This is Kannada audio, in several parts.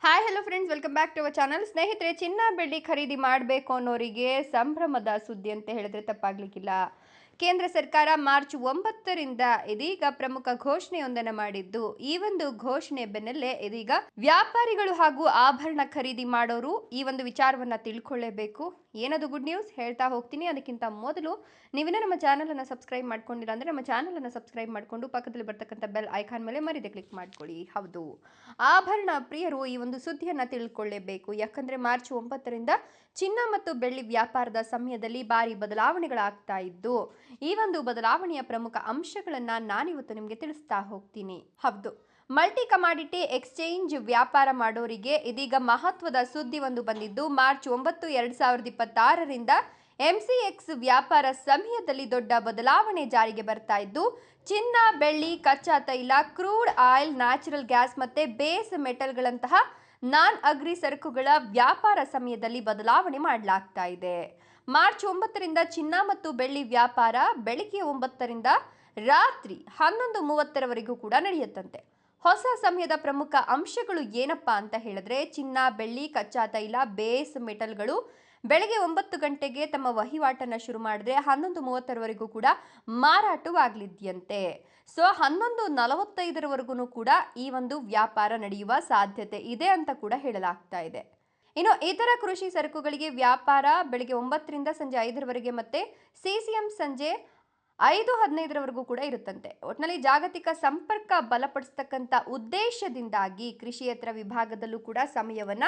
Hi hello friends, welcome back to our channel. ಸ್ನೇಹಿತರೆ, ಚಿನ್ನ ಬೆಳ್ಳಿ ಖರೀದಿ ಮಾಡಬೇಕು ಅನ್ನೋರಿಗೆ ಸಂಭ್ರಮದ ಸುದ್ದಿ ಅಂತ ಹೇಳಿದ್ರೆ ತಪ್ಪಾಗ್ಲಿಕ್ಕಿಲ್ಲ. ಕೇಂದ್ರ ಸರ್ಕಾರ ಮಾರ್ಚ್ 9ರಿಂದ ಇದೀಗ ಪ್ರಮುಖ ಘೋಷಣೆಯೊಂದನ್ನು ಮಾಡಿದ್ದು, ಈ ಒಂದು ಘೋಷಣೆ ಬೆನ್ನಲ್ಲೇ ಇದೀಗ ವ್ಯಾಪಾರಿಗಳು ಹಾಗೂ ಆಭರಣ ಖರೀದಿ ಮಾಡೋರು ಈ ಒಂದು ವಿಚಾರವನ್ನ ತಿಳ್ಕೊಳ್ಳೇಬೇಕು. ಏನದು ಗುಡ್ ನ್ಯೂಸ್ ಹೇಳ್ತಾ ಹೋಗ್ತೀನಿ. ಅದಕ್ಕಿಂತ ಮೊದಲು ನೀವಿನ್ನ ನಮ್ಮ ಚಾನಲ್ ಅನ್ನು ಸಬ್ಸ್ಕ್ರೈಬ್ ಮಾಡ್ಕೊಂಡಿಲ್ಲ ಅಂದ್ರೆ ನಮ್ಮ ಚಾನಲ್ ಅನ್ನು ಸಬ್ಸ್ಕ್ರೈಬ್ ಮಾಡಿಕೊಂಡು ಪಕ್ಕದಲ್ಲಿ ಬರ್ತಕ್ಕಂಥ ಬೆಲ್ ಐಕಾನ್ ಮೇಲೆ ಮರಿದೆ ಕ್ಲಿಕ್ ಮಾಡ್ಕೊಳ್ಳಿ. ಹೌದು, ಆಭರಣ ಪ್ರಿಯರು ಈ ಒಂದು ಸುದ್ದಿಯನ್ನ ತಿಳ್ಕೊಳ್ಳೇಬೇಕು. ಯಾಕಂದ್ರೆ ಮಾರ್ಚ್ 9ರಿಂದ ಚಿನ್ನ ಮತ್ತು ಬೆಳ್ಳಿ ವ್ಯಾಪಾರದ ಸಮಯದಲ್ಲಿ ಭಾರಿ ಬದಲಾವಣೆಗಳಾಗ್ತಾ ಇದ್ದು, ಈ ಒಂದು ಬದಲಾವಣೆಯ ಪ್ರಮುಖ ಅಂಶಗಳನ್ನ ನಾನಿವತ್ತು ನಿಮಗೆ ತಿಳಿಸ್ತಾ ಹೋಗ್ತೀನಿ. ಹೌದು, ಮಲ್ಟಿ ಕಮಾಡಿಟಿ ಎಕ್ಸ್ಚೇಂಜ್ ವ್ಯಾಪಾರ ಮಾಡೋರಿಗೆ ಇದೀಗ ಮಹತ್ವದ ಸುದ್ದಿ ಒಂದು ಬಂದಿದ್ದು, ಮಾರ್ಚ್ 9, 2026ರಿಂದ ಎಂಸಿಎಕ್ಸ್ ವ್ಯಾಪಾರ ಸಮಯದಲ್ಲಿ ದೊಡ್ಡ ಬದಲಾವಣೆ ಜಾರಿಗೆ ಬರ್ತಾ ಇದ್ದು, ಚಿನ್ನ, ಬೆಳ್ಳಿ, ಕಚ್ಚಾ ತೈಲ, ಕ್ರೂಡ್ ಆಯಿಲ್, ನ್ಯಾಚುರಲ್ ಗ್ಯಾಸ್ ಮತ್ತೆ ಬೇಸ್ ಮೆಟಲ್ಗಳಂತಹ ನಾನ್ ಅಗ್ರಿ ಸರಕುಗಳ ವ್ಯಾಪಾರ ಸಮಯದಲ್ಲಿ ಬದಲಾವಣೆ ಮಾಡಲಾಗ್ತಾ ಇದೆ. ಮಾರ್ಚ್ 9ರಿಂದ ಚಿನ್ನ ಮತ್ತು ಬೆಳ್ಳಿ ವ್ಯಾಪಾರ ಬೆಳಿಗ್ಗೆ 9ರಿಂದ ರಾತ್ರಿ 11:30ರವರೆಗೂ ಕೂಡ ನಡೆಯುತ್ತಂತೆ. ಹೊಸ ಸಮಯದ ಪ್ರಮುಖ ಅಂಶಗಳು ಏನಪ್ಪಾ ಅಂತ ಹೇಳಿದ್ರೆ, ಚಿನ್ನ, ಬೆಳ್ಳಿ, ಕಚ್ಚಾ ತೈಲ, ಬೇಸ್ ಮೆಟಲ್ಗಳು ಬೆಳಗ್ಗೆ 9 ಗಂಟೆಗೆ ತಮ್ಮ ವಹಿವಾಟನ್ನ ಶುರು ಮಾಡಿದ್ರೆ 11:30ರವರೆಗೂ ಕೂಡ ಮಾರಾಟವಾಗಲಿದೆಯಂತೆ. ಸೊ 11:45ರವರೆಗೂ ಕೂಡ ಈ ಒಂದು ವ್ಯಾಪಾರ ನಡೆಯುವ ಸಾಧ್ಯತೆ ಇದೆ ಅಂತ ಕೂಡ ಹೇಳಲಾಗ್ತಾ ಇದೆ. ಇನ್ನು ಇತರ ಕೃಷಿ ಸರಕುಗಳಿಗೆ ವ್ಯಾಪಾರ ಬೆಳಗ್ಗೆ 9ರಿಂದ ಸಂಜೆ 5ರವರೆಗೆ ಮತ್ತೆ ಸಿಸಿಎಂ ಸಂಜೆ 5:15ರವರೆಗೂ ಕೂಡ ಇರುತ್ತಂತೆ. ಒಟ್ಟಿನಲ್ಲಿ ಜಾಗತಿಕ ಸಂಪರ್ಕ ಬಲಪಡಿಸತಕ್ಕಂಥ ಉದ್ದೇಶದಿಂದಾಗಿ ಕೃಷಿಯೇತರ ವಿಭಾಗದಲ್ಲೂ ಕೂಡ ಸಮಯವನ್ನ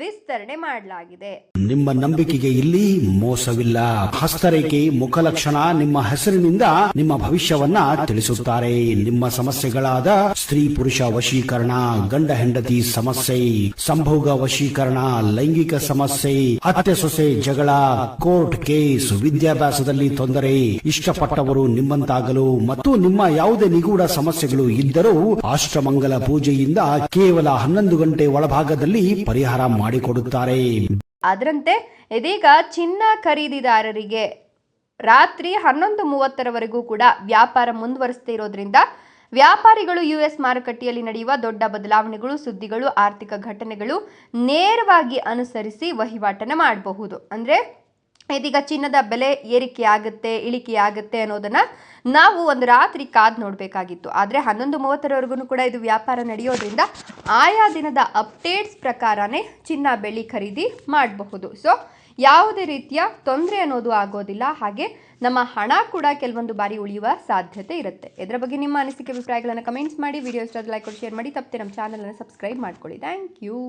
ವಿಸ್ತರಣೆ ಮಾಡಲಾಗಿದೆ. ನಿಮ್ಮ ನಂಬಿಕೆಗೆ ಇಲ್ಲಿ ಮೋಸವಿಲ್ಲ. ಹಸ್ತರೇಖೆ, ಮುಖಲಕ್ಷಣ, ನಿಮ್ಮ ಹೆಸರಿನಿಂದ ನಿಮ್ಮ ಭವಿಷ್ಯವನ್ನ ತಿಳಿಸುತ್ತಾರೆ. ನಿಮ್ಮ ಸಮಸ್ಯೆಗಳಾದ ಸ್ತ್ರೀ ಪುರುಷ ವಶೀಕರಣ, ಗಂಡ ಹೆಂಡತಿ ಸಮಸ್ಯೆ, ಸಂಭೋಗ ವಶೀಕರಣ, ಲೈಂಗಿಕ ಸಮಸ್ಯೆ, ಅತ್ತೆ ಸೊಸೆ ಜಗಳ, ಕೋರ್ಟ್ ಕೇಸ್, ವಿದ್ಯಾಭ್ಯಾಸದಲ್ಲಿ ತೊಂದರೆ, ಇಷ್ಟಪಟ್ಟವರು ನಿಮ್ಮಂತಾಗಲು ಮತ್ತು ನಿಮ್ಮ ಯಾವುದೇ ನಿಗೂಢ ಸಮಸ್ಯೆಗಳು ಇದ್ದರೂ ಅಷ್ಟಮಂಗಲ ಪೂಜೆಯಿಂದ ಕೇವಲ 11 ಗಂಟೆ ಒಳಭಾಗದಲ್ಲಿ ಪರಿಹಾರ ಮಾಡಿಕೊಡುತ್ತಾರೆ. ಅದರಂತೆ ಇದೀಗ ಚಿನ್ನ ಖರೀದಿದಾರರಿಗೆ ರಾತ್ರಿ 11:30ರವರೆಗೂ ಕೂಡ ವ್ಯಾಪಾರ ಮುಂದುವರಿಸದೇ ಇರೋದ್ರಿಂದ ವ್ಯಾಪಾರಿಗಳು ಯುಎಸ್ ಮಾರುಕಟ್ಟೆಯಲ್ಲಿ ನಡೆಯುವ ದೊಡ್ಡ ಬದಲಾವಣೆಗಳು, ಸುದ್ದಿಗಳು, ಆರ್ಥಿಕ ಘಟನೆಗಳು ನೇರವಾಗಿ ಅನುಸರಿಸಿ ವಹಿವಾಟನ ಮಾಡಬಹುದು. ಅಂದ್ರೆ ಇದೀಗ ಚಿನ್ನದ ಬೆಲೆ ಏರಿಕೆ ಆಗುತ್ತೆ, ಇಳಿಕೆ ಆಗುತ್ತೆ ಅನ್ನೋದನ್ನ ನಾವು ಒಂದು ರಾತ್ರಿ ಕಾದ್ ನೋಡಬೇಕಾಗಿತ್ತು. ಆದರೆ 11:30ರವರೆಗೂ ಕೂಡ ಇದು ವ್ಯಾಪಾರ ನಡೆಯೋದ್ರಿಂದ ಆಯಾ ದಿನದ ಅಪ್ಡೇಟ್ಸ್ ಪ್ರಕಾರನೇ ಚಿನ್ನ ಬೆಳ್ಳಿ ಖರೀದಿ ಮಾಡಬಹುದು. ಸೊ ಯಾವುದೇ ರೀತಿಯ ತೊಂದರೆ ಅನ್ನೋದು ಆಗೋದಿಲ್ಲ. ಹಾಗೆ ನಮ್ಮ ಹಣ ಕೂಡ ಕೆಲವೊಂದು ಬಾರಿ ಉಳಿಯುವ ಸಾಧ್ಯತೆ ಇರುತ್ತೆ. ಇದರ ಬಗ್ಗೆ ನಿಮ್ಮ ಅನಿಸಿಕೆ ಅಭಿಪ್ರಾಯಗಳನ್ನು ಕಮೆಂಟ್ಸ್ ಮಾಡಿ. ವಿಡಿಯೋ ಇಷ್ಟ ಲೈಕ್ ಕೊಡಿ, ಶೇರ್ ಮಾಡಿ. ತಪ್ಪದೆ ನಮ್ಮ ಚಾನಲ್ ಅನ್ನು ಸಬ್ಸ್ಕ್ರೈಬ್ ಮಾಡ್ಕೊಳ್ಳಿ. Thank you.